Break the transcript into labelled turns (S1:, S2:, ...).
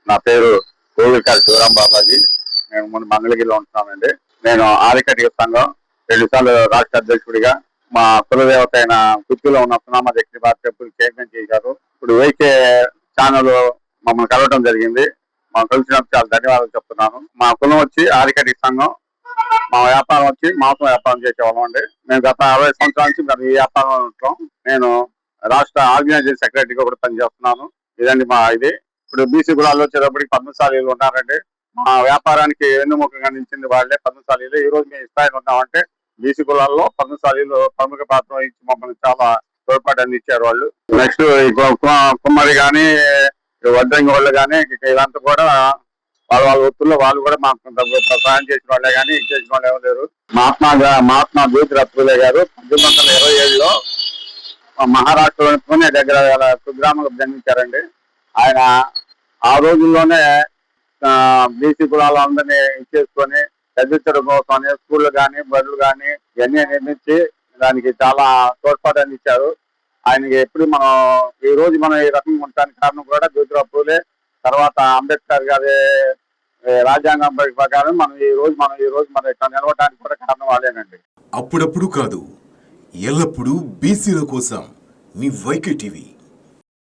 S1: నా పేరు కోవిల్కారి శివరాం బాబాజీ. నేను ముందు మంగళగిరిలో ఉంటున్నానండి. నేను ఆదికటిక సంఘం 2 సార్లు రాష్ట్ర అధ్యక్షుడిగా, మా కులదేవత అయిన గుత్తిలో ఉన్న సునామ దక్షిణ టెంపుల్ చైర్మన్ చేశారు. ఇప్పుడు వైకే ఛానల్ మమ్మల్ని కలవడం జరిగింది. మాకు కలిసినప్పుడు చాలా ధన్యవాదాలు చెప్తున్నాను. మా కులం వచ్చి ఆదికటిక సంఘం. మా వ్యాపారం వచ్చి మాంసం వ్యాపారం చేసేవాళ్ళం అండి. మేము గత 60 సంవత్సరాల నుంచి మేము ఈ వ్యాపారంలో ఉంటాం. నేను రాష్ట్ర ఆర్గనైజింగ్ సెక్రటరీగా కూడా పనిచేస్తున్నాను. ఇదండి మా ఇది. ఇప్పుడు బీసీ కులాల్లో వచ్చేటప్పటికి పద్మశాలీలు ఉన్నారండి. మా వ్యాపారానికి వెన్నుముకగా నిలిచింది వాళ్ళే పద్మశాలీలు. ఈ రోజు మేము స్థాయిలో ఉన్నామంటే బీసీ కులాల్లో పద్మశాలీలు ప్రముఖ పాత్ర వహించి మమ్మల్ని చాలా తోడ్పాటు అందించారు వాళ్ళు. నెక్స్ట్ కుమ్మరి గాని, వడ్రంగి వాళ్ళు కానీ ఇదంతా కూడా వాళ్ళ వృత్తుల్లో వాళ్ళు కూడా మాకు సహాయం చేసిన వాళ్ళే కానీ చేసిన వాళ్ళు ఎవరు లేరు. మహాత్మా జ్యోతిరావు పూలే గారు 1827లో మహారాష్ట్రలోని పూణే దగ్గర కుగ్రామంలో జన్మించారండి. ఆయన ఆ రోజుల్లోనే బీసీ కులాలందరినీ ఇచ్చేసుకొని చదివించడం కోసం స్కూళ్ళు కానీ బడులు కానీ ఇవన్నీ నిర్మించి దానికి చాలా తోడ్పాటు అందించారు. ఆయనకి ఎప్పుడు ఈ రోజు మనం ఈ రకంగా ఉండడానికి కారణం కూడా జ్యోతిరావు పూలే, తర్వాత అంబేద్కర్ గారి రాజ్యాంగం ప్రకారం మనం ఈ రోజు మనం ఇట్లా నిలవడానికి కూడా కారణం వాళ్ళేనండి.
S2: అప్పుడప్పుడు కాదు, ఎల్లప్పుడూ బీసీల కోసం మీ వైకే టీవీ.